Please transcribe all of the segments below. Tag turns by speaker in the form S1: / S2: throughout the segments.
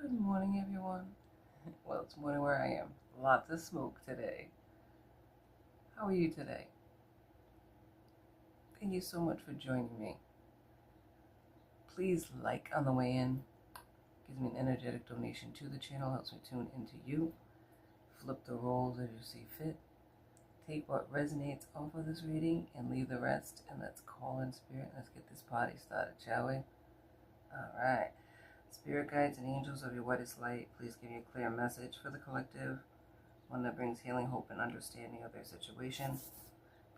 S1: Good morning, everyone. Well, it's morning where I am. Lots of smoke today. How are you today? Thank you so much for joining me. Please like on the way in. Gives me an energetic donation to the channel, helps me tune into you. Flip the roles as you see fit. Take what resonates off of this reading and leave the rest. And let's call in spirit. Let's get this party started, shall we? All right. Spirit guides and angels of your whitest light, please give me a clear message for the collective, one that brings healing, hope, and understanding of their situation.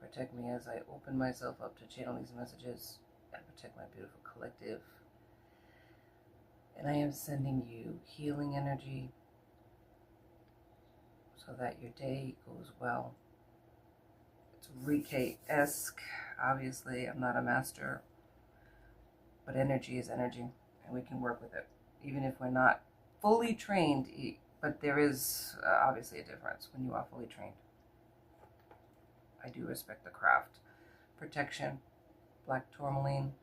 S1: Protect me as I open myself up to channel these messages, and protect my beautiful collective. And I am sending you healing energy so that your day goes well. It's Reiki-esque. Obviously, I'm not a master, but energy is energy, and we can work with it, even if we're not fully trained. But there is obviously a difference when you are fully trained. I do respect the craft. Protection, black tourmaline.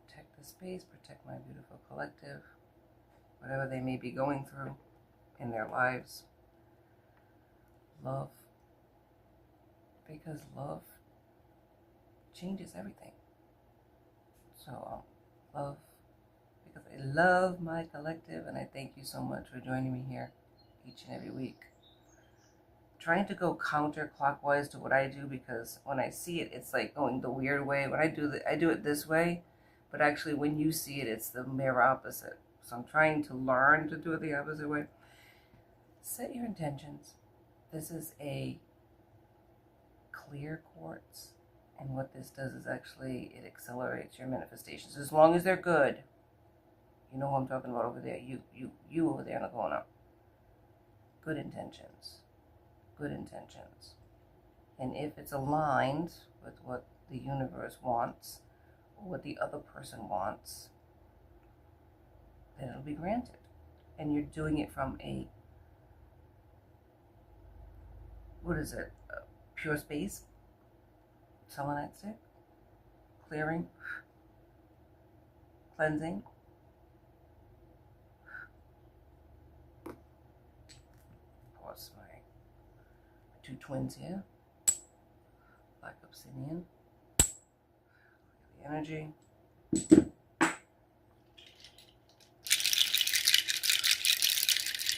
S1: Protect the space, protect my beautiful collective, whatever they may be going through in their lives. Love, because love changes everything. So love, because I love my collective, and I thank you so much for joining me here each and every week. Trying to go counterclockwise to what I do, because when I see it, it's like going the weird way. When I do it this way, but actually when you see it, it's the mirror opposite. So I'm trying to learn to do it the opposite way. Set your intentions. This is a clear quartz, and what this does is actually it accelerates your manifestations, as long as they're good. You know who I'm talking about over there. You over there in the corner. Good intentions. Good intentions. And if it's aligned with what the universe wants, or what the other person wants, then it'll be granted. And you're doing it from a, what is it? Pure space? Selenite stick? Clearing? Cleansing? Of course, my two twins here. Black obsidian. The energy.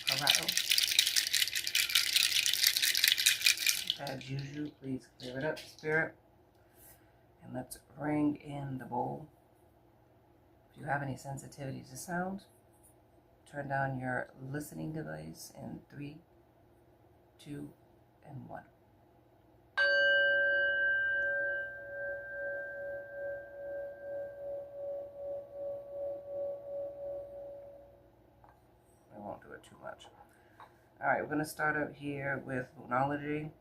S1: Corrado. As usual, please clear it up, spirit. And let's ring in the bowl. If you have any sensitivity to sound, turn down your listening device in 3, 2, and 1. I won't do it too much. All right, we're going to start out here with Moonology.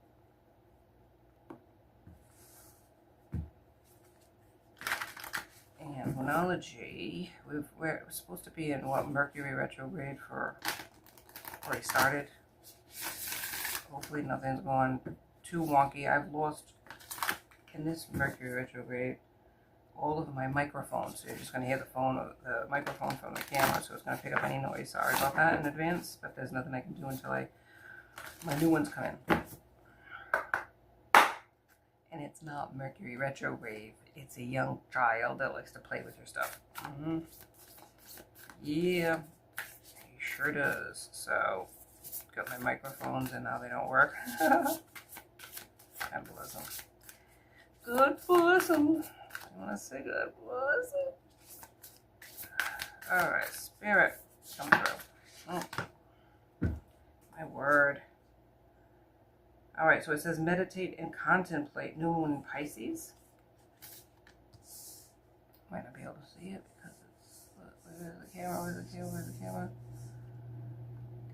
S1: And Moonology, we're supposed to be in what, Mercury retrograde for already started. Hopefully nothing's going too wonky. I've lost in this Mercury retrograde all of my microphones. So you're just going to hear the microphone from the camera, so it's going to pick up any noise. Sorry about that in advance, but there's nothing I can do until my new ones come in. And it's not Mercury retrograde. It's a young child that likes to play with your stuff. Yeah, he sure does. So, got my microphones and now they don't work. God bless them. God bless them. I want to say God bless them. Alright, spirit, come through. Oh, my word. Alright, so it says meditate and contemplate. New moon in Pisces. Might not be able to see it because it's, where's the camera, where's the camera, where's the camera?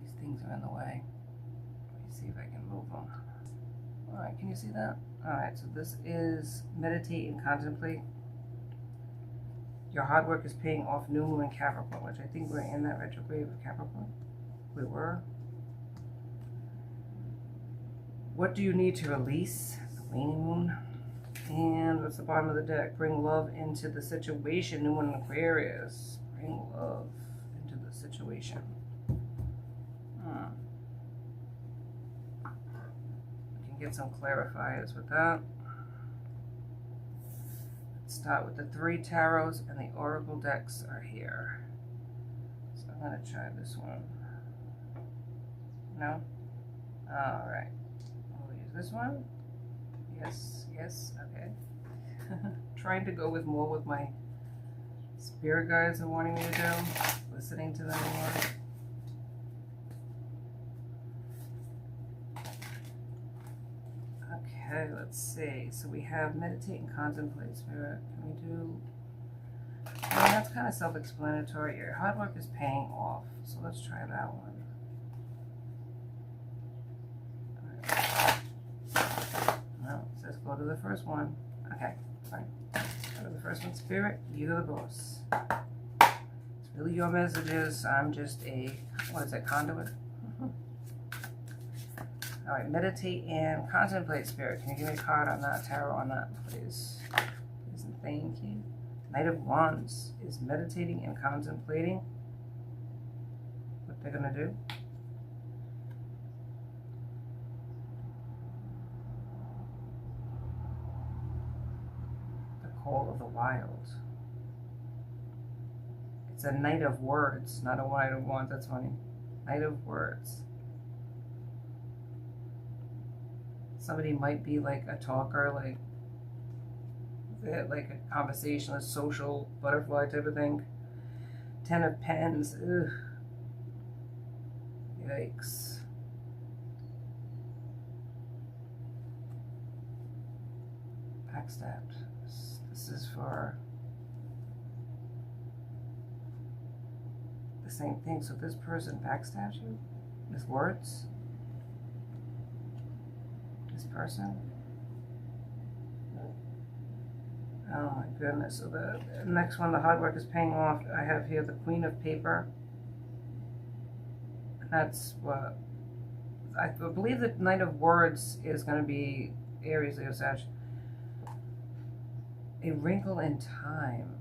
S1: These things are in the way. Let me see if I can move them. Alright, can you see that? Alright, so this is meditate and contemplate. Your hard work is paying off. New moon in Capricorn, which I think we're in that retrograde of Capricorn. We were. What do you need to release? The waning moon. And what's the bottom of the deck? Bring love into the situation. New one in Aquarius. Bring love into the situation. We can get some clarifiers with that. Let's start with the 3 tarots, and the oracle decks are here. So I'm going to try this one. No? Alright. We'll use this one. Yes, yes, okay. Trying to go with more with my spirit guides are wanting me to do. Listening to them more. Okay, let's see. So we have meditate and contemplate, spirit. Can we do... Well, that's kind of self-explanatory. Your hard work is paying off. So let's try that one. Let's go to the first one. Okay, fine. Go to the first one. Spirit, you're the boss. It's really your messages. I'm just a, what is it, conduit? All right, meditate and contemplate, spirit. Can you give me a card on that, tarot on that, please? Please and thank you. Knight of Wands is meditating and contemplating what they're going to do. Call of the Wild. It's a Knight of Words, not a Knight of Wands. That's funny. Knight of Words. Somebody might be like a talker, like a conversationalist, social butterfly type of thing. 10 of Pens. Ugh. Yikes. Backstabbed. This is for the same thing. So this person backstabs you with words. This person. Oh my goodness. So the next one, the hard work is paying off. I have here the Queen of Paper. That's what I believe the Knight of Words is going to be Aries, Leo, Sag. A Wrinkle in Time.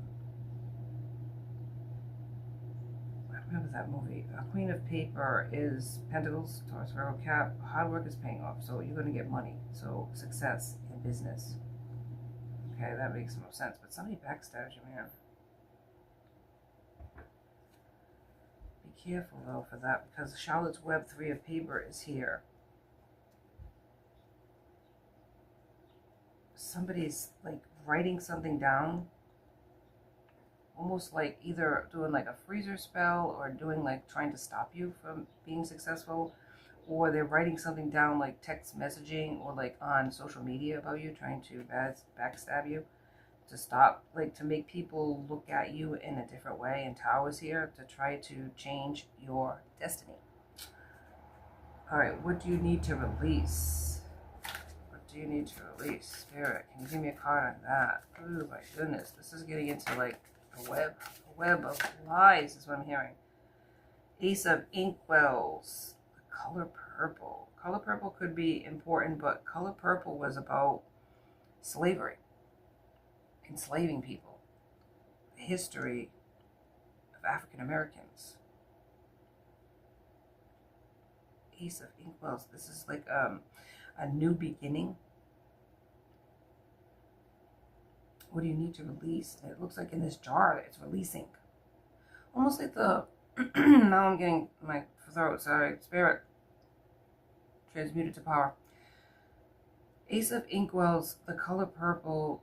S1: I remember that movie. A Queen of Paper is Pentacles, Taurus, Virgo, Cap. Hard work is paying off, so you're going to get money. So success in business. Okay, that makes more sense. But somebody backstabs you, man. Be careful, though, for that, because Charlotte's Web 3 of Paper is here. Somebody's, like, writing something down, almost like either doing like a freezer spell or doing like trying to stop you from being successful, or they're writing something down like text messaging or like on social media about you, trying to backstab you to stop, like to make people look at you in a different way. And Tower's here to try to change your destiny. All right, what do you need to release? Do you need to release, Spirit? Can you give me a card on that? Oh my goodness, this is getting into like a web of lies is what I'm hearing. Ace of Inkwells, the color purple. Color purple could be important, but color purple was about slavery, enslaving people, the history of African Americans. Ace of Inkwells, this is like a new beginning. What do you need to release? It looks like in this jar it's releasing. Almost like the now I'm getting my throat, sorry. Spirit transmuted to power. Ace of Inkwells, the color purple.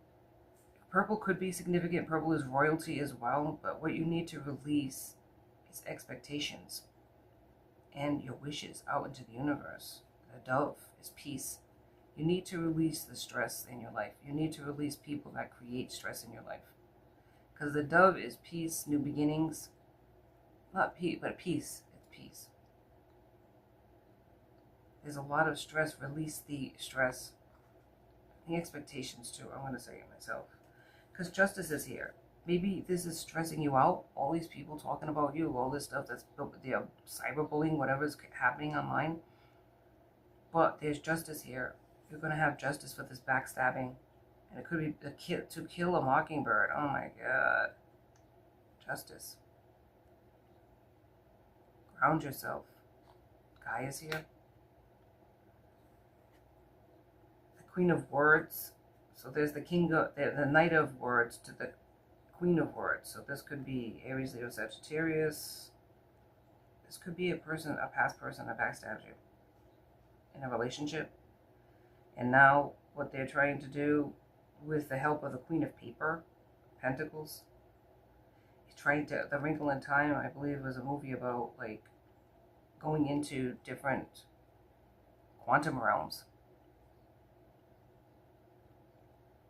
S1: Purple could be significant. Purple is royalty as well, but what you need to release is expectations and your wishes out into the universe. The dove is peace. You need to release the stress in your life. You need to release people that create stress in your life. Because the dove is peace, new beginnings. Not peace, but peace. It's peace. There's a lot of stress. Release the stress. The expectations too. I'm going to say it myself. Because justice is here. Maybe this is stressing you out. All these people talking about you. All this stuff that's cyberbullying, whatever's happening online. But there's justice here. You're going to have justice for this backstabbing. And it could be to kill a mockingbird. Oh my God. Justice. Ground yourself. Guy is here. The Queen of Words. So there's the the Knight of Words to the Queen of Words. So this could be Aries, Leo, Sagittarius. This could be a past person that backstabbed you in a relationship. And now what they're trying to do with the help of the Queen of Pentacles, The Wrinkle in Time, I believe, was a movie about like going into different quantum realms.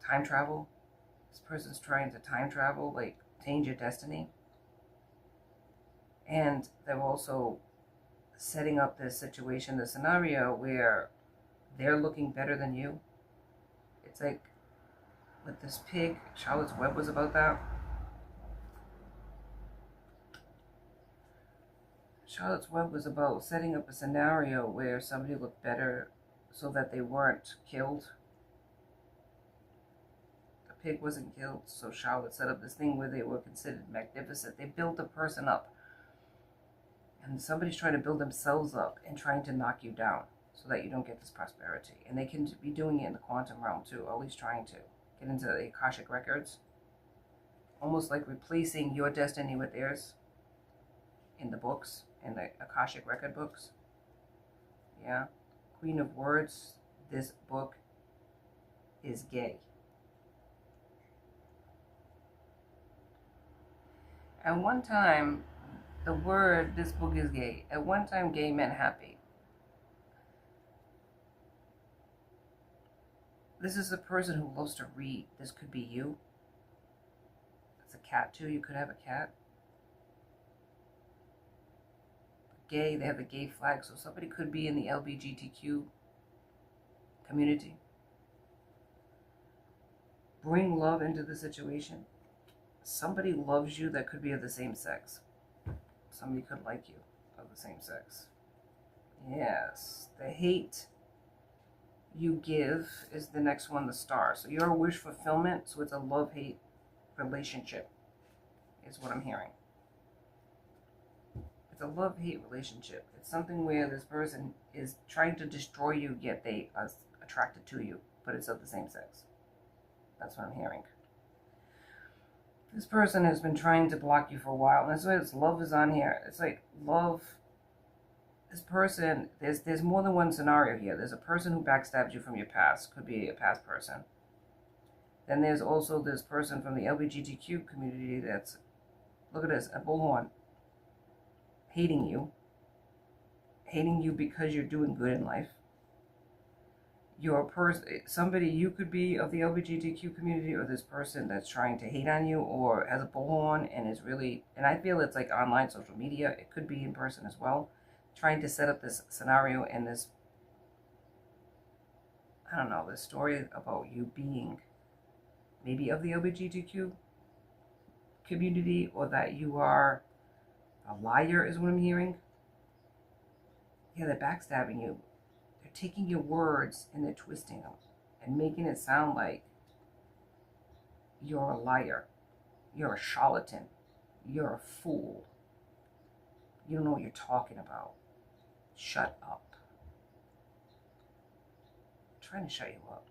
S1: Time travel. This person's trying to time travel, like change your destiny. And they're also setting up this situation, this scenario where they're looking better than you. It's like with this pig, Charlotte's Web was about that. Charlotte's Web was about setting up a scenario where somebody looked better so that they weren't killed. The pig wasn't killed, so Charlotte set up this thing where they were considered magnificent. They built a person up. And somebody's trying to build themselves up and trying to knock you down so that you don't get this prosperity. And they can be doing it in the quantum realm too, always trying to get into the Akashic records. Almost like replacing your destiny with theirs in the books, in the Akashic record books. Yeah. Queen of Words, this book is gay. At one time, the word, this book is gay. At one time, gay meant happy. This is a person who loves to read. This could be you. It's a cat too. You could have a cat. Gay, they have the gay flag. So somebody could be in the LGBTQ community. Bring love into the situation. Somebody loves you that could be of the same sex. Somebody could like you of the same sex. Yes. The hate you give is the next one, the Star. So you're a wish fulfillment. So it's a love-hate relationship is what I'm hearing. It's a love-hate relationship. It's something where this person is trying to destroy you, yet they are attracted to you, but it's of the same sex. That's what I'm hearing. This person has been trying to block you for a while. And that's why this love is on here. It's like love. This person, there's more than one scenario here. There's a person who backstabbed you from your past. Could be a past person. Then there's also this person from the LGBTQ community that's, look at this, a bullhorn. Hating you. Hating you because you're doing good in life. You're a person, somebody, you could be of the LGBTQ community, or this person that's trying to hate on you or has a bullhorn and is really, and I feel it's like online social media. It could be in person as well. Trying to set up this scenario and this, I don't know, this story about you being maybe of the LGBTQ community, or that you are a liar is what I'm hearing. Yeah, they're backstabbing you. They're taking your words and they're twisting them and making it sound like you're a liar. You're a charlatan. You're a fool. You don't know what you're talking about. Shut up. I'm trying to shut you up.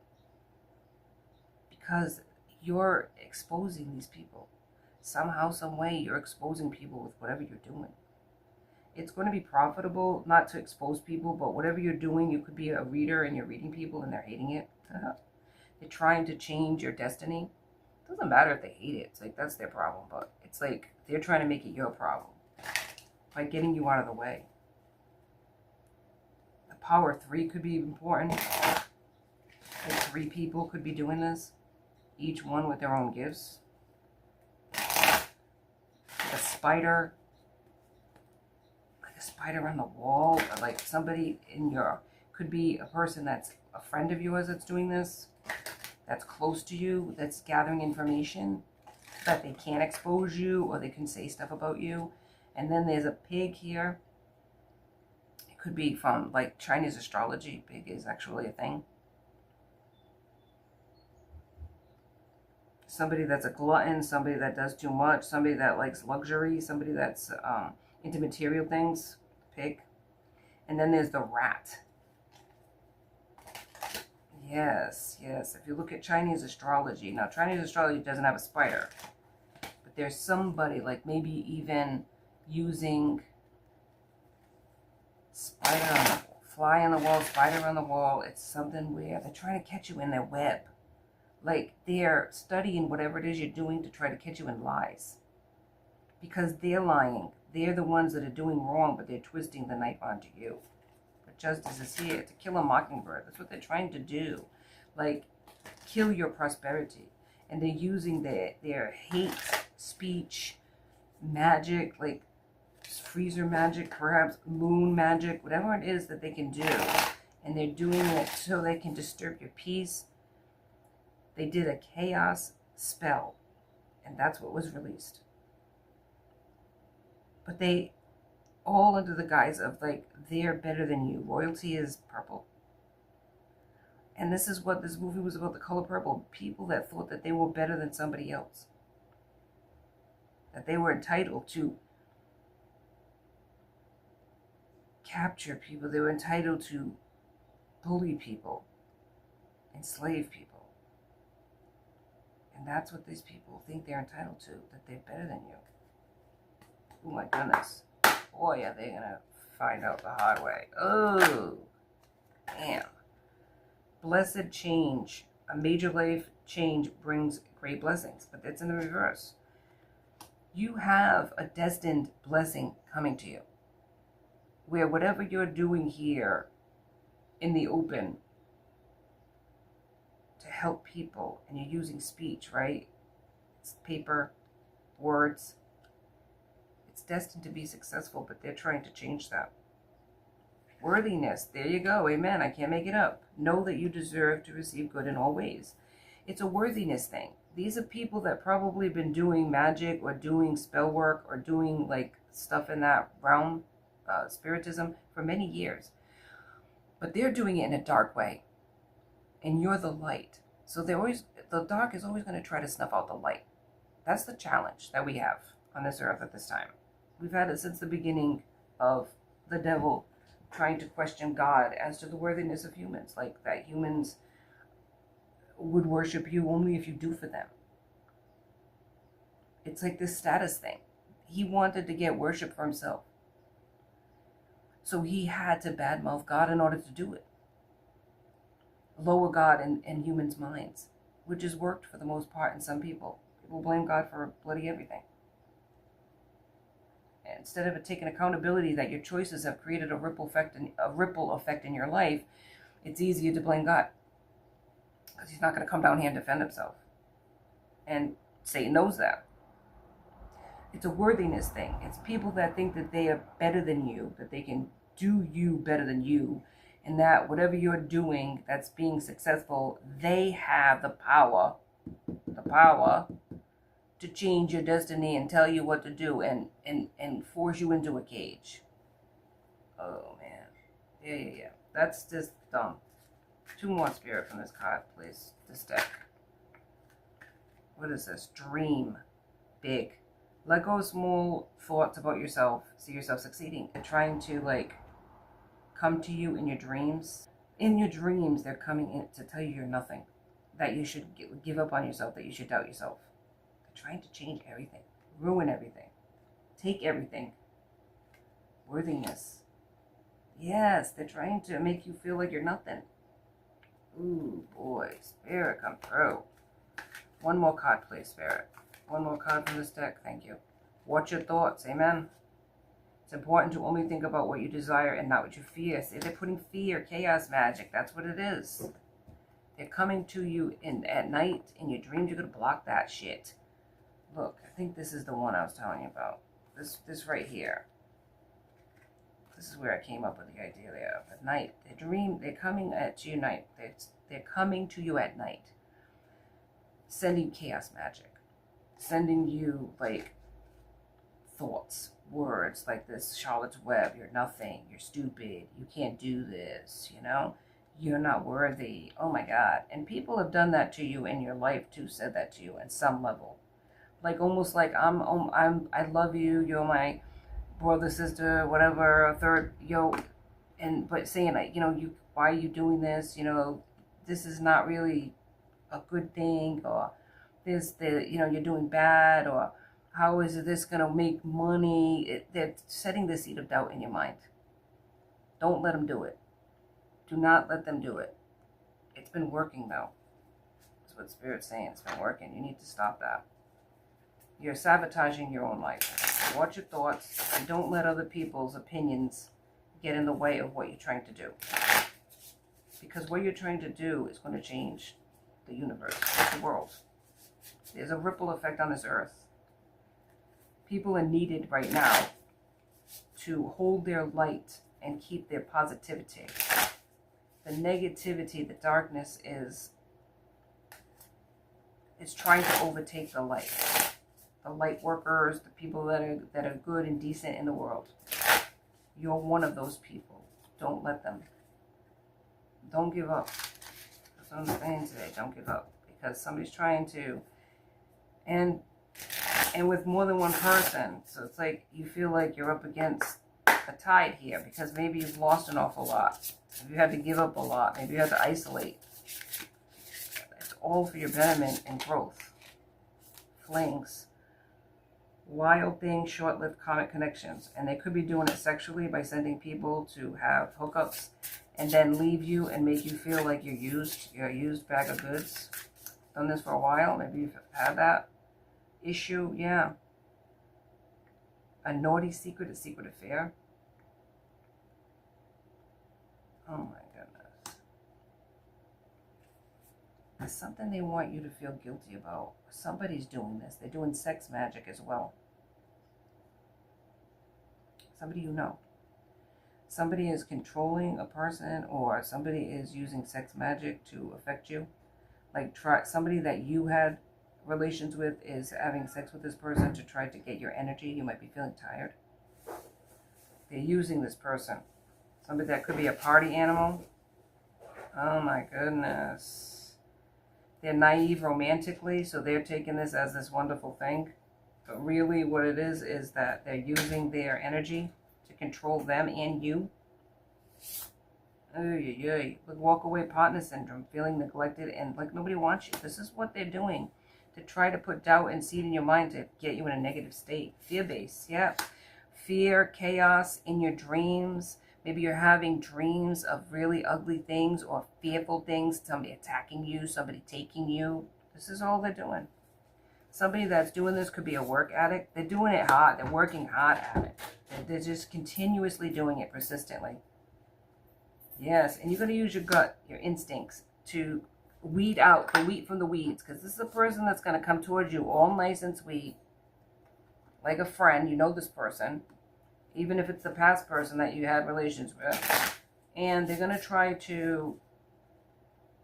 S1: Because you're exposing these people. Somehow, some way, you're exposing people with whatever you're doing. It's going to be profitable, not to expose people, but whatever you're doing, you could be a reader and you're reading people and they're hating it. They're trying to change your destiny. It doesn't matter if they hate it. It's like, that's their problem. But it's like, they're trying to make it your problem by getting you out of the way. The power 3 could be important. Like 3 people could be doing this. Each one with their own gifts. Like a spider. A spider on the wall, or like somebody in your, could be a person that's a friend of yours that's doing this, that's close to you, that's gathering information that they can't expose you or they can say stuff about you. And then there's a pig here. It could be from like Chinese astrology. Pig is actually a thing. somebody that's a glutton, somebody that does too much, somebody that likes luxury, somebody that's into material things, pig. And then there's the rat. Yes, yes. If you look at Chinese astrology, now Chinese astrology doesn't have a spider, but there's somebody like maybe even using fly on the wall, spider on the wall. It's something where they're trying to catch you in their web. Like they're studying whatever it is you're doing to try to catch you in lies. Because they're lying. They're the ones that are doing wrong, but they're twisting the knife onto you. But justice is here to kill a mockingbird. That's what they're trying to do. Like, kill your prosperity. And they're using their hate speech, magic, like freezer magic, perhaps moon magic, whatever it is that they can do. And they're doing it so they can disturb your peace. They did a chaos spell, and that's what was released. But they, all under the guise of like, they're better than you. Royalty is purple. And this is what this movie was about, The Color Purple. People that thought that they were better than somebody else. That they were entitled to capture people. They were entitled to bully people, enslave people. And that's what these people think they're entitled to, that they're better than you. Oh my goodness. Boy, are they gonna find out the hard way. Oh, damn. Blessed change. A major life change brings great blessings, but it's in the reverse. You have a destined blessing coming to you, where whatever you're doing here in the open to help people, and you're using speech, right? It's paper, words. It's destined to be successful, but they're trying to change that. Worthiness, there you go, amen, I can't make it up. Know that you deserve to receive good in all ways. It's a worthiness thing. These are people that probably been doing magic or doing spell work or doing like stuff in that realm, spiritism, for many years. But they're doing it in a dark way. And you're the light. So the dark is always going to try to snuff out the light. That's the challenge that we have on this earth at this time. We've had it since the beginning of the devil trying to question God as to the worthiness of humans, like that humans would worship you only if you do for them. It's like this status thing. He wanted to get worship for himself. So he had to badmouth God in order to do it. Lower God in humans' minds, which has worked for the most part in some people. People blame God for bloody everything. Instead of taking accountability that your choices have created a ripple effect in your life, it's easier to blame God, because he's not going to come down here and defend himself. And Satan knows that. It's a worthiness thing. It's people that think that they are better than you, that they can do you better than you, and that whatever you're doing that's being successful, they have the power to change your destiny and tell you what to do and force you into a cage. Oh, man. Yeah. That's just dumb. 2 more spirit from this card, please. This deck. What is this? Dream big. Let go of small thoughts about yourself. See yourself succeeding. They're trying to, like, come to you in your dreams. In your dreams, they're coming in to tell you you're nothing. That you should give up on yourself. That you should doubt yourself. Trying to change everything, ruin everything, take everything. Worthiness. Yes, they're trying to make you feel like you're nothing. Ooh, boy, Spirit, come through. 1 more card, please, Spirit. 1 more card from this deck, thank you. Watch your thoughts, amen. It's important to only think about what you desire and not what you fear. See, they're putting fear, chaos magic, that's what it is. They're coming to you at night in your dreams. You're going to block that shit. Look, I think this is the one I was telling you about. This right here. This is where I came up with the idea there. At night, they're coming at you night. They're coming to you at night. Sending chaos magic. Sending you, like, thoughts, words, like this Charlotte's Web. You're nothing. You're stupid. You can't do this, you know? you're not worthy. Oh my God. And people have done that to you in your life too, said that to you at some level. Like almost like I love you, you're my brother, sister, whatever, third, and but saying like, why are you doing this? This is not really a good thing, or you're doing bad, or how is this gonna make money? They're setting the seed of doubt in your mind. Don't let them do it. Do not let them do it. It's been working though. That's what Spirit's saying. It's been working. You need to stop that. You're sabotaging your own life. Watch your thoughts and don't let other people's opinions get in the way of what you're trying to do. Because what you're trying to do is going to change the universe, the world. There's a ripple effect on this earth. People are needed right now to hold their light and keep their positivity. The negativity, the darkness is trying to overtake the light. The light workers, the people that are good and decent in the world. You're one of those people. Don't let them. Don't give up. That's what I'm saying today. Don't give up. Because somebody's trying to, and with more than one person. So it's like you feel like you're up against a tide here, because maybe you've lost an awful lot. Maybe you had to give up a lot. Maybe you had to isolate. It's all for your betterment and growth. Flings. Wild things, short-lived karmic connections. And they could be doing it sexually by sending people to have hookups and then leave you and make you feel like you're a used bag of goods. Done this for a while. Maybe you've had that issue. Yeah. A naughty secret, a secret affair. Oh my goodness. There's something they want you to feel guilty about. Somebody's doing this. They're doing sex magic as well. Somebody you know. Somebody is controlling a person, or somebody is using sex magic to affect you. Like somebody that you had relations with is having sex with this person to try to get your energy. You might be feeling tired. They're using this person. Somebody that could be a party animal. Oh my goodness. They're naive romantically, so they're taking this as this wonderful thing. But really what it is that they're using their energy to control them and you. Like walk away partner syndrome, feeling neglected and like nobody wants you. This is what they're doing to try to put doubt and seed in your mind to get you in a negative state. Fear-based, yeah. Fear, chaos in your dreams. Maybe you're having dreams of really ugly things or fearful things. Somebody attacking you, somebody taking you. This is all they're doing. Somebody that's doing this could be a work addict. They're doing it hard. They're working hard at it. They're just continuously doing it persistently. Yes, and you're going to use your gut, your instincts, to weed out the wheat from the weeds. Because this is a person that's going to come towards you all nice and sweet. Like a friend. You know this person. Even if it's the past person that you had relations with. And they're going to try to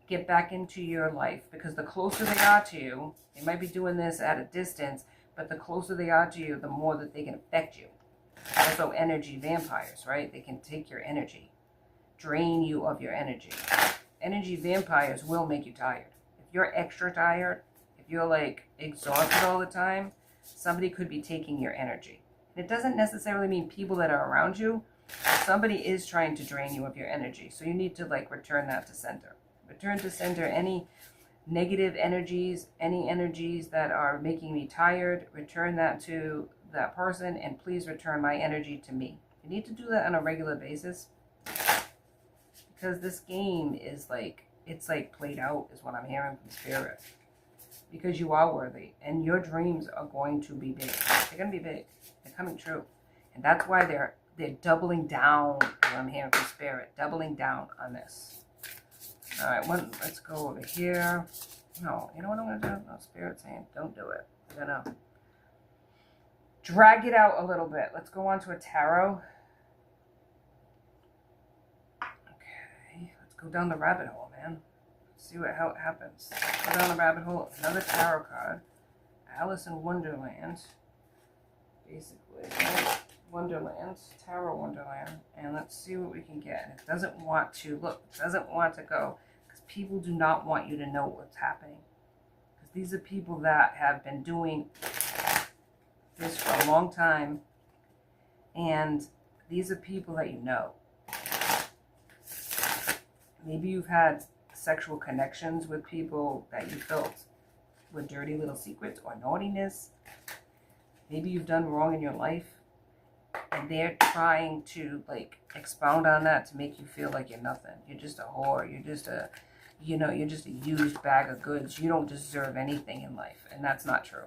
S1: get back into your life. Because the closer they are to you, they might be doing this at a distance, but the closer they are to you, the more that they can affect you. Also energy vampires, right? They can take your energy. Drain you of your energy. Energy vampires will make you tired. If you're extra tired, if you're like exhausted all the time, somebody could be taking your energy. It doesn't necessarily mean people that are around you. Somebody is trying to drain you of your energy. So you need to like return that to center. Return to center any negative energies, any energies that are making me tired. Return that to that person, and please return my energy to me. You need to do that on a regular basis. Because this game is like, it's like played out is what I'm hearing from Spirit. Because you are worthy. And your dreams are going to be big. They're going to be big. They're coming true. And that's why they're doubling down, is what I'm hearing from Spirit. Doubling down on this. Alright, let's go over here. No, you know what I'm going to do? No, Spirit's saying, don't do it. I'm going to drag it out a little bit. Let's go on to a tarot. Go down the rabbit hole, man. See how it happens. Go down the rabbit hole. Another tarot card. Alice in Wonderland. Basically. Wonderland, Tarot Wonderland, and let's see what we can get. And it doesn't want to, look, it doesn't want to go, because people do not want you to know what's happening. Because these are people that have been doing this for a long time, and these are people that you know. Maybe you've had sexual connections with people that you felt were dirty little secrets or naughtiness. Maybe you've done wrong in your life, and they're trying to like expound on that to make you feel like you're nothing. You're just a whore. You're just a, you're just a used bag of goods. You don't deserve anything in life. And that's not true.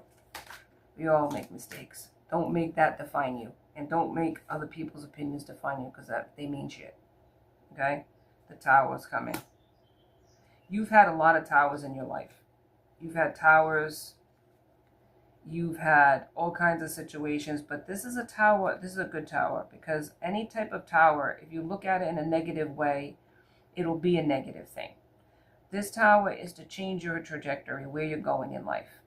S1: We all make mistakes. Don't make that define you. And don't make other people's opinions define you, because they mean shit. Okay? The tower's coming. You've had a lot of towers in your life. You've had towers. You've had all kinds of situations, but this is a tower. This is a good tower, because any type of tower, if you look at it in a negative way, it'll be a negative thing. This tower is to change your trajectory, where you're going in life.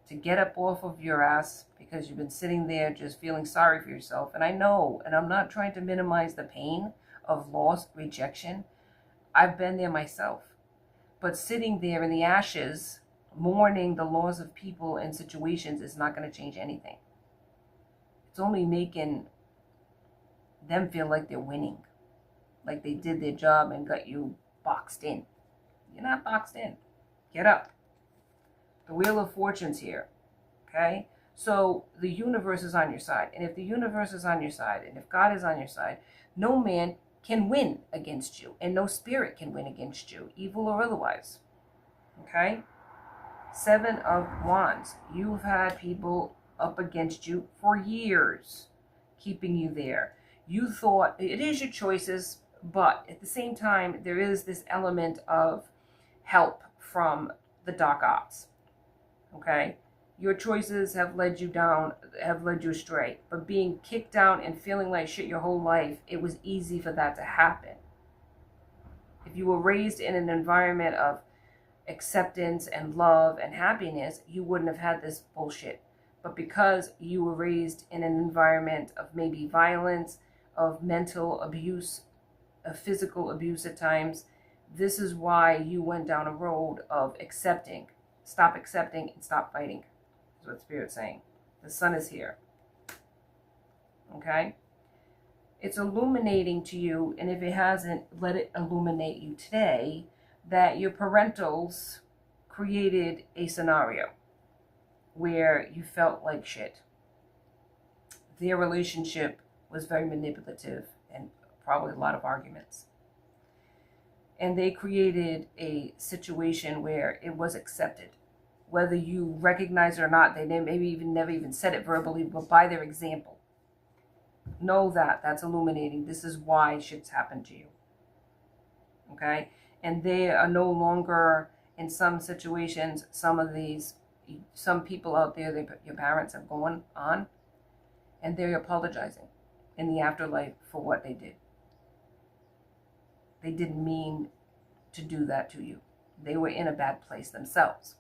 S1: To get up off of your ass, because you've been sitting there just feeling sorry for yourself. And I know, and I'm not trying to minimize the pain of loss, rejection. I've been there myself. But sitting there in the ashes, mourning the loss of people and situations, is not going to change anything. It's only making them feel like they're winning, like they did their job and got you boxed in. You're not boxed in. Get up. The Wheel of Fortune's here. Okay? So the universe is on your side. And if the universe is on your side, and if God is on your side, no man can win against you, and no spirit can win against you, evil or otherwise. Okay? 7 of Wands. You've had people up against you for years, keeping you there. You thought it is your choices, but at the same time, there is this element of help from the dark arts. Okay? Your choices have led you down, have led you astray. But being kicked down and feeling like shit your whole life, it was easy for that to happen. If you were raised in an environment of acceptance and love and happiness, you wouldn't have had this bullshit. But because you were raised in an environment of maybe violence, of mental abuse, of physical abuse at times, this is why you went down a road of accepting. Stop accepting and stop fighting. That's what Spirit's saying. The sun is here. Okay? It's illuminating to you, and if it hasn't, let it illuminate you today, that your parentals created a scenario where you felt like shit. Their relationship was very manipulative and probably a lot of arguments. And they created a situation where it was accepted. Whether you recognize it or not, they maybe even never even said it verbally, but by their example. Know that. That's illuminating. This is why shit's happened to you. Okay? And they are no longer, in some situations, some people out there, your parents have gone on, and they're apologizing in the afterlife for what they did. They didn't mean to do that to you. They were in a bad place themselves.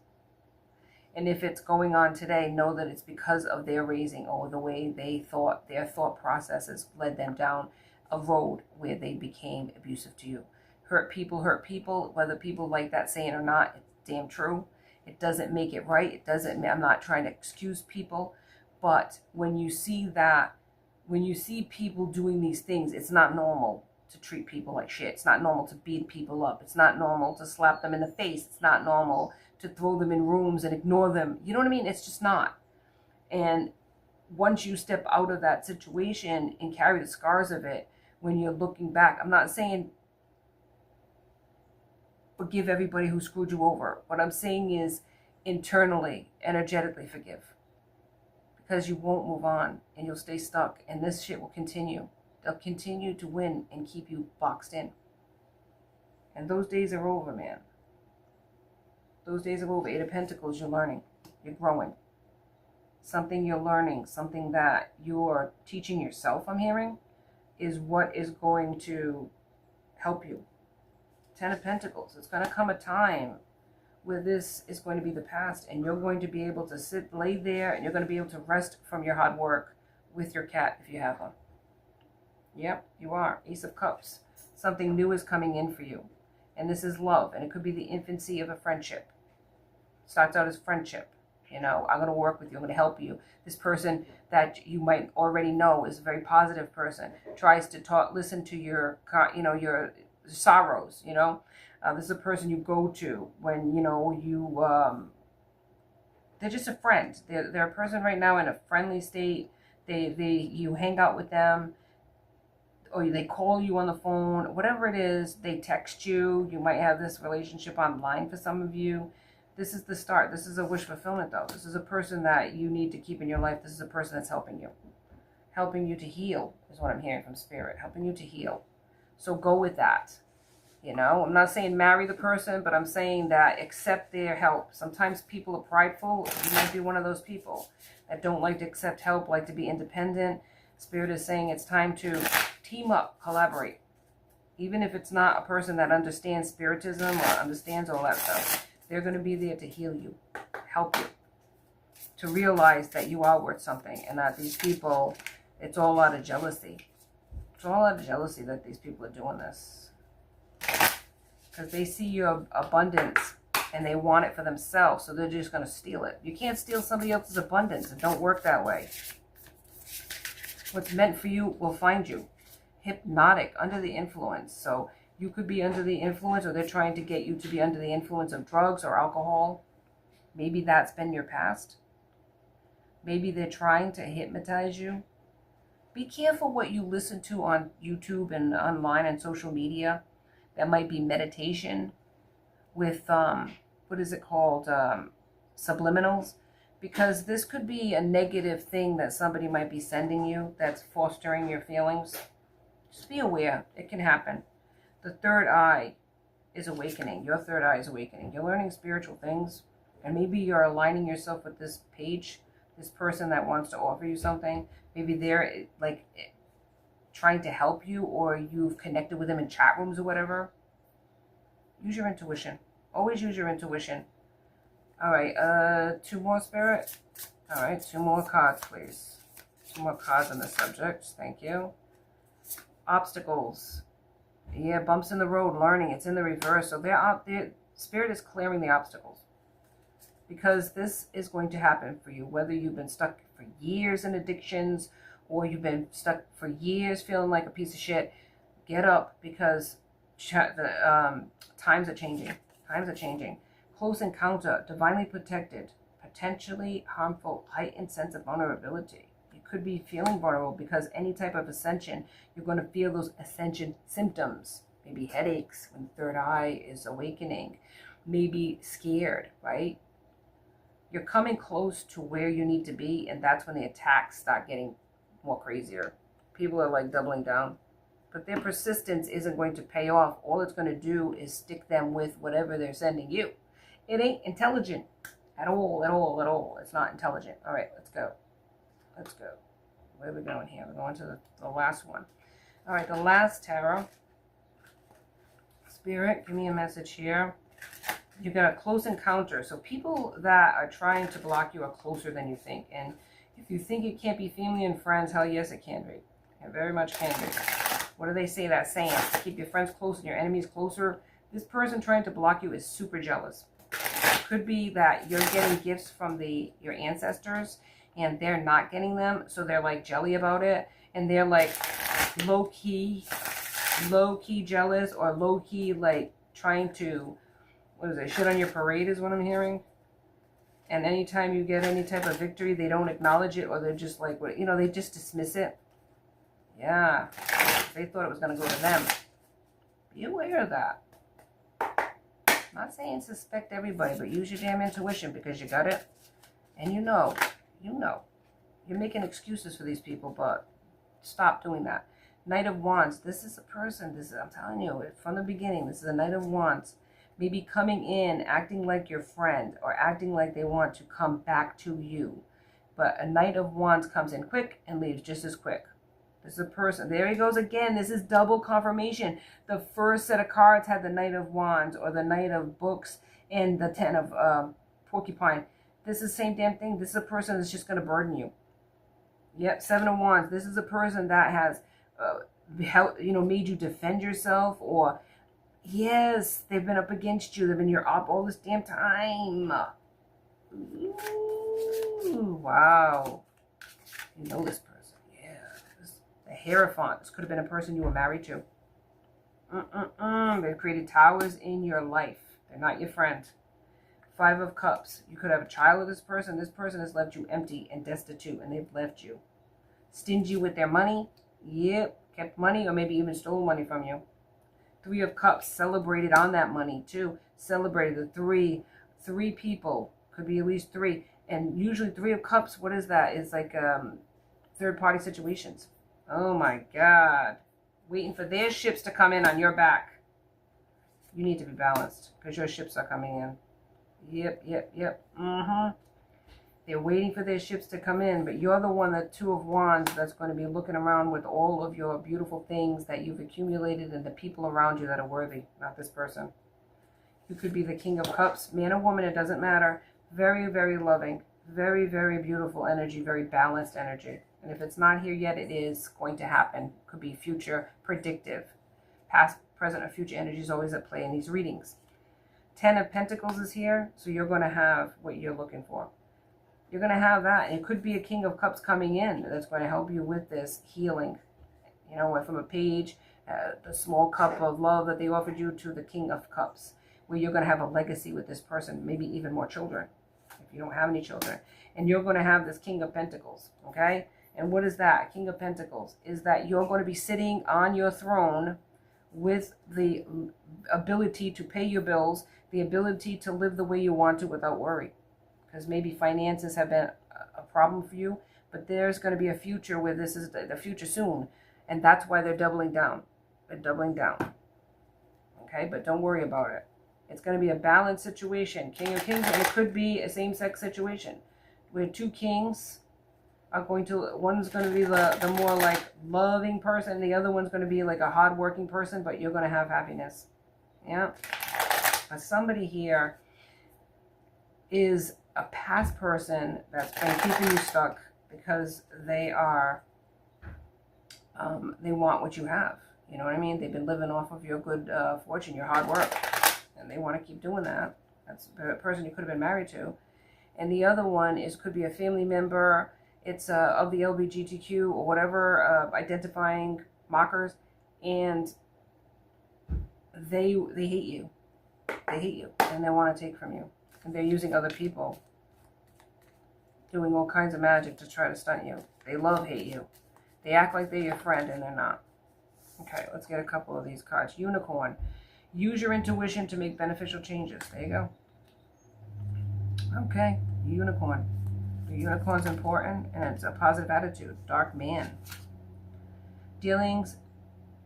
S1: And if it's going on today, know that it's because of their raising or the way they thought, their thought processes led them down a road where they became abusive to you. Hurt people, whether people like that saying or not, it's damn true. It doesn't make it right. It doesn't, I'm not trying to excuse people, but when you see that, when you see people doing these things, it's not normal to treat people like shit. It's not normal to beat people up. It's not normal to slap them in the face. It's not normal to throw them in rooms and ignore them. You know what I mean? It's just not. And once you step out of that situation and carry the scars of it, when you're looking back, I'm not saying forgive everybody who screwed you over. What I'm saying is internally, energetically forgive. Because you won't move on and you'll stay stuck, and this shit will continue. They'll continue to win and keep you boxed in. And those days are over, man. Those days are over. 8 of Pentacles, you're learning. You're growing. Something you're learning, something that you're teaching yourself, I'm hearing, is what is going to help you. 10 of Pentacles. It's going to come a time where this is going to be the past, and you're going to be able to lay there, and you're going to be able to rest from your hard work with your cat if you have one. Yep, you are. Ace of Cups. Something new is coming in for you. And this is love. And it could be the infancy of a friendship. Starts out as friendship. You know, I'm going to work with you. I'm going to help you. This person that you might already know is a very positive person. Tries to listen to your, your sorrows, this is a person you go to when, they're just a friend. They're a person right now in a friendly state. You hang out with them, or they call you on the phone, whatever it is, they text you. You might have this relationship online for some of you. This is the start. This is a wish fulfillment, though. This is a person that you need to keep in your life. This is a person that's helping you. Helping you to heal is what I'm hearing from Spirit. Helping you to heal. So go with that. I'm not saying marry the person, but I'm saying that accept their help. Sometimes people are prideful. You might be one of those people that don't like to accept help, like to be independent. Spirit is saying it's time to team up, collaborate. Even if it's not a person that understands spiritism or understands all that stuff, they're going to be there to heal you, help you, to realize that you are worth something and that these people, it's all out of jealousy. It's all out of jealousy that these people are doing this. Because they see your abundance and they want it for themselves, so they're just going to steal it. You can't steal somebody else's abundance. It don't work that way. What's meant for you will find you. Hypnotic, under the influence. So you could be under the influence, or they're trying to get you to be under the influence of drugs or alcohol. Maybe that's been your past. Maybe they're trying to hypnotize you. Be careful what you listen to on YouTube and online and social media. That might be meditation with, what is it called? Subliminals. Because this could be a negative thing that somebody might be sending you that's fostering your feelings. Just be aware. It can happen. The third eye is awakening. Your third eye is awakening. You're learning spiritual things. And maybe you're aligning yourself with this page, this person that wants to offer you something. Maybe they're like trying to help you, or you've connected with them in chat rooms or whatever. Use your intuition. Always use your intuition. All right, 2 more, Spirit. All right, 2 more cards, please. 2 more cards on the subject. Thank you. Obstacles. Yeah, bumps in the road, learning. It's in the reverse. So they're out there. Spirit is clearing the obstacles. Because this is going to happen for you. Whether you've been stuck for years in addictions, or you've been stuck for years feeling like a piece of shit, get up, because the times are changing. Times are changing. Close encounter, divinely protected, potentially harmful, heightened sense of vulnerability. You could be feeling vulnerable because any type of ascension, you're going to feel those ascension symptoms. Maybe headaches when the third eye is awakening. Maybe scared, right? You're coming close to where you need to be, and that's when the attacks start getting more crazier. People are like doubling down. But their persistence isn't going to pay off. All it's going to do is stick them with whatever they're sending you. It ain't intelligent at all, at all, at all. It's not intelligent. All right, let's go. Let's go. Where are we going here? We're going to the last one. All right, the last tarot. Spirit, give me a message here. You got a close encounter. So people that are trying to block you are closer than you think. And if you think it can't be family and friends, hell yes, it can be. It very much can be. What do they say, that saying? Keep your friends close and your enemies closer. This person trying to block you is super jealous. It could be that you're getting gifts from your ancestors and they're not getting them, so they're like jelly about it, and they're like low-key jealous, or low-key like trying to, what is it, shit on your parade is what I'm hearing. And anytime you get any type of victory, they don't acknowledge it, or they're just like, they just dismiss it. Yeah, they thought it was going to go to them. Be aware of that. I'm not saying suspect everybody, but use your damn intuition, because you got it. And you know. You're making excuses for these people, but stop doing that. Knight of Wands. This is a person. I'm telling you, from the beginning, this is a Knight of Wands. Maybe coming in, acting like your friend, or acting like they want to come back to you. But a Knight of Wands comes in quick and leaves just as quick. This is a person. There he goes again. This is double confirmation. The first set of cards had the Knight of Wands, or the Knight of Books, and the 10 of Porcupine. This is the same damn thing. This is a person that's just going to burden you. Yep, Seven of Wands. This is a person that has helped, made you defend yourself, or yes, they've been up against you. They've been your op all this damn time. Ooh, wow. You know this person. Yeah. The Hierophant. This could have been a person you were married to. They've created towers in your life. They're not your friend. Five of Cups. You could have a child with this person. This person has left you empty and destitute, and they've left you. Stingy with their money. Yep. Kept money, or maybe even stole money from you. Three of Cups. Celebrated on that money, too. Celebrated the three people. Could be at least three. And usually Three of Cups, what is that? It's like third-party situations. Oh, my God. Waiting for their ships to come in on your back. You need to be balanced because your ships are coming in. Yep. They're waiting for their ships to come in, but you're the one, the Two of Wands, that's going to be looking around with all of your beautiful things that you've accumulated and the people around you that are worthy, not this person. You could be the King of Cups, man or woman, it doesn't matter. Very, very loving, very, very beautiful energy, very balanced energy. And if it's not here yet, it is going to happen. Could be future predictive. Past, present, or future energy is always at play in these readings. 10 of Pentacles is here, so you're going to have what you're looking for. You're going to have that. And it could be a King of Cups coming in that's going to help you with this healing. Went from a page, the small cup of love that they offered you, to the King of Cups, where you're going to have a legacy with this person, maybe even more children, if you don't have any children. And you're going to have this King of Pentacles, okay? And what is that? King of Pentacles is that you're going to be sitting on your throne with the ability to pay your bills, the ability to live the way you want to without worry. Because maybe finances have been a problem for you, but there's going to be a future where this is the future soon. And that's why they're doubling down. They're doubling down. Okay, but don't worry about it. It's going to be a balanced situation. King of Kings, and it could be a same-sex situation where two kings are going to, one's going to be the more like loving person, the other one's going to be like a hard-working person, but you're going to have happiness. Yeah. But somebody here is a past person that's been keeping you stuck because they are, they want what you have. You know what I mean? They've been living off of your good fortune, your hard work. And they want to keep doing that. That's the person you could have been married to. And the other one could be a family member. It's of the LGBTQ or whatever identifying markers, and they hate you. They hate you, and they want to take from you. And they're using other people, doing all kinds of magic to try to stunt you. They hate you. They act like they're your friend, and they're not. Okay, let's get a couple of these cards. Unicorn. Use your intuition to make beneficial changes. There you go. Okay, Unicorn. The unicorn's important, and it's a positive attitude. Dark man. Dealings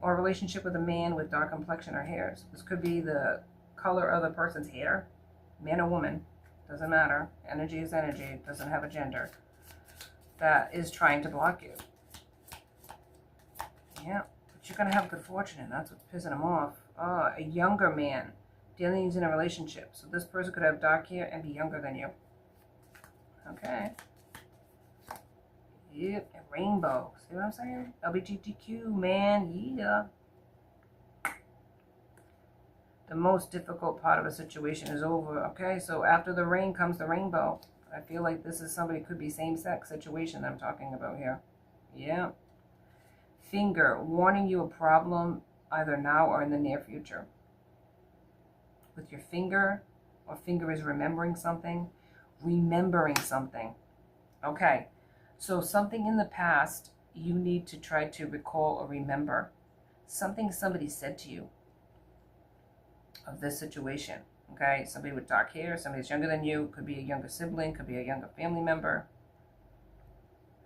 S1: or relationship with a man with dark complexion or hairs. This could be the color of the person's hair. Man or woman. Doesn't matter. Energy is energy. It doesn't have a gender. That is trying to block you. Yeah. You're going to have good fortune, and that's what's pissing them off. A younger man. Dealings in a relationship. So this person could have dark hair and be younger than you. Okay. Yep. And rainbow. See what I'm saying? LGBTQ, man. Yeah. The most difficult part of a situation is over. Okay. So after the rain comes the rainbow. I feel like this is somebody, could be same-sex situation I'm talking about here. Yeah. Finger, warning you a problem either now or in the near future. With your finger, or finger is remembering something. Okay, so something in the past you need to try to recall or remember. Something somebody said to you of this situation. Okay, somebody with dark hair, somebody that's younger than you, could be a younger sibling, could be a younger family member.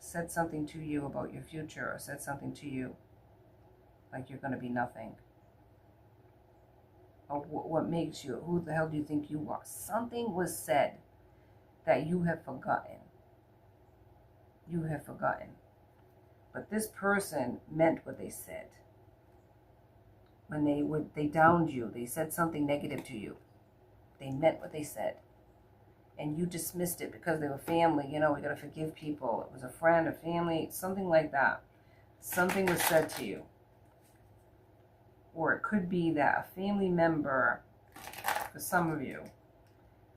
S1: Said something to you about your future, or said something to you like you're going to be nothing. Or what makes you, who the hell do you think you are? Something was said that you have forgotten. You have forgotten. But this person meant what they said. When they downed you, they said something negative to you. They meant what they said. and you dismissed it because they were family. You know, we got to forgive people. It was a friend, a family, something like that. Something was said to you. Or it could be that a family member, for some of you,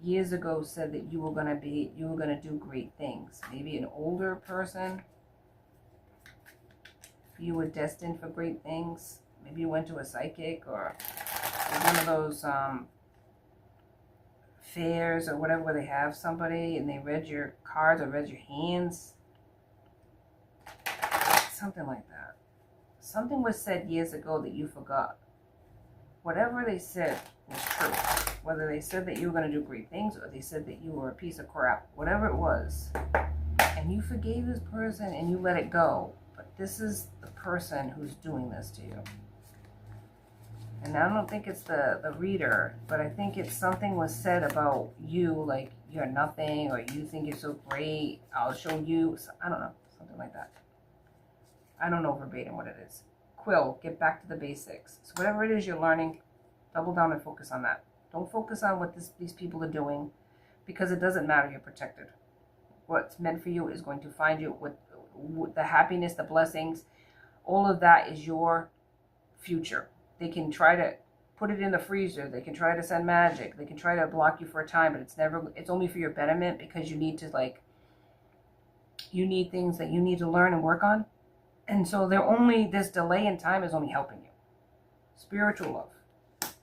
S1: years ago said that you were going to do great things. Maybe an older person. You were destined for great things. Maybe you went to a psychic or one of those fairs or whatever where they have somebody and they read your cards or read your hands. Something like that. Something was said years ago that you forgot. Whatever they said was true. Whether they said that you were going to do great things or they said that you were a piece of crap. Whatever it was. And you forgave this person and you let it go. But this is the person who's doing this to you. And I don't think it's the reader, but I think it's something was said about you, like you're nothing, or you think you're so great, I'll show you. I don't know, something like that. I don't know verbatim what it is. Quill, get back to the basics. So whatever it is you're learning, double down and focus on that. Don't focus on what these people are doing, because it doesn't matter, you're protected. What's meant for you is going to find you with the happiness, the blessings, all of that is your future. They can try to put it in the freezer. They can try to send magic. They can try to block you for a time, but it's only for your betterment, because you need things that you need to learn and work on. And so this delay in time is only helping you. Spiritual love.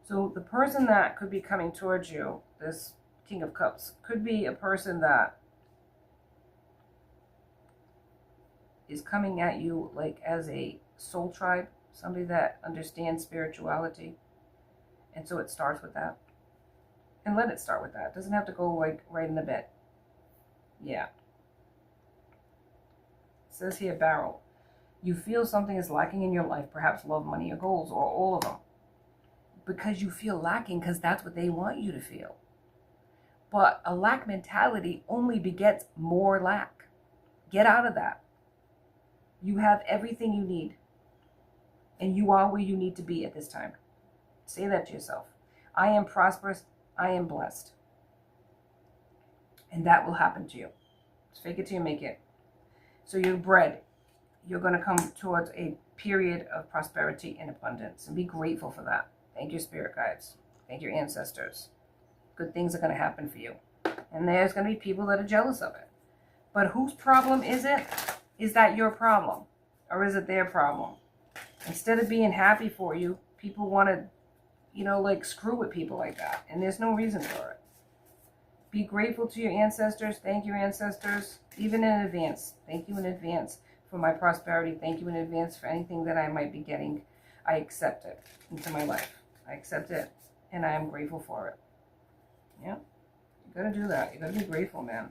S1: So the person that could be coming towards you, this King of Cups, could be a person that is coming at you like as a soul tribe. Somebody that understands spirituality. And so it starts with that. And let it start with that. It doesn't have to go like right in the bed. Yeah. It says here, barrel. You feel something is lacking in your life, perhaps love, money, or goals, or all of them. Because you feel lacking, because that's what they want you to feel. But a lack mentality only begets more lack. Get out of that. You have everything you need. And you are where you need to be at this time. Say that to yourself. I am prosperous. I am blessed. And that will happen to you. Just fake it till you make it. So you're bred. You're going to come towards a period of prosperity and abundance. And be grateful for that. Thank your spirit guides. Thank your ancestors. Good things are going to happen for you. And there's going to be people that are jealous of it. But whose problem is it? Is that your problem? Or is it their problem? Instead of being happy for you, people want to, screw with people like that. And there's no reason for it. Be grateful to your ancestors. Thank your ancestors, even in advance. Thank you in advance for my prosperity. Thank you in advance for anything that I might be getting. I accept it into my life. I accept it, and I am grateful for it. Yeah, you got to do that. You got to be grateful, man.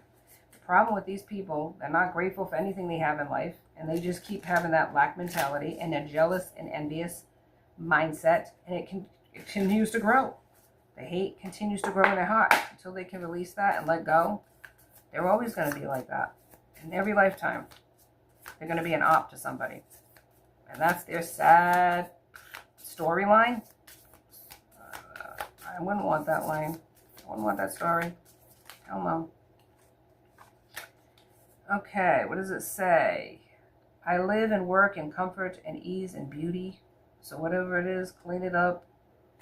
S1: The problem with these people, they're not grateful for anything they have in life. And they just keep having that lack mentality and a jealous and envious mindset. And it continues to grow. The hate continues to grow in their heart until they can release that and let go. They're always going to be like that. In every lifetime, they're going to be an op to somebody. And that's their sad storyline. I wouldn't want that line. I wouldn't want that story. Hell no. Okay, what does it say? I live and work in comfort and ease and beauty. So whatever it is, clean it up.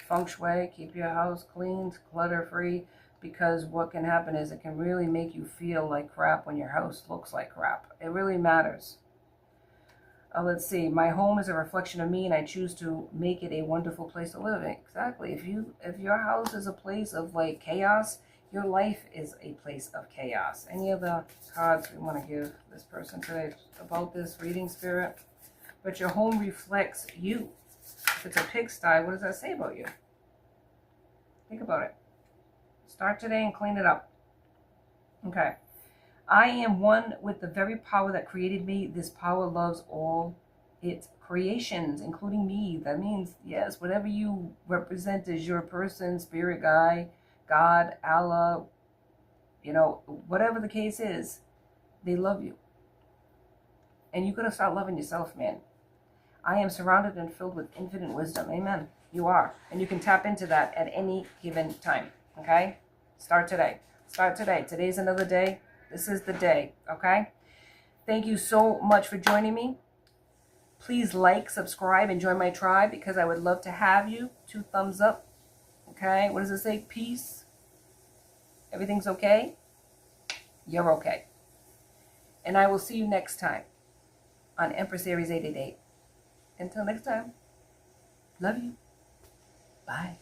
S1: Feng shui, keep your house clean, clutter-free. Because what can happen is it can really make you feel like crap when your house looks like crap. It really matters. Let's see. My home is a reflection of me, and I choose to make it a wonderful place to live in. Exactly. If your house is a place of like chaos, your life is a place of chaos. Any other cards we want to give this person today about this reading, Spirit? But your home reflects you. If it's a pigsty, what does that say about you? Think about it. Start today and clean it up. Okay. I am one with the very power that created me. This power loves all its creations, including me. That means, yes, whatever you represent as your person, spirit guide, God, Allah, whatever the case is, they love you. And you got to start loving yourself, man. I am surrounded and filled with infinite wisdom. Amen. You are. And you can tap into that at any given time. Okay? Start today. Start today. Today's another day. This is the day, okay? Thank you so much for joining me. Please like, subscribe, and join my tribe because I would love to have you. 2 thumbs up, okay? What does it say? Peace. Everything's okay? You're okay. And I will see you next time on Empress Aries 888. Until next time, love you. Bye.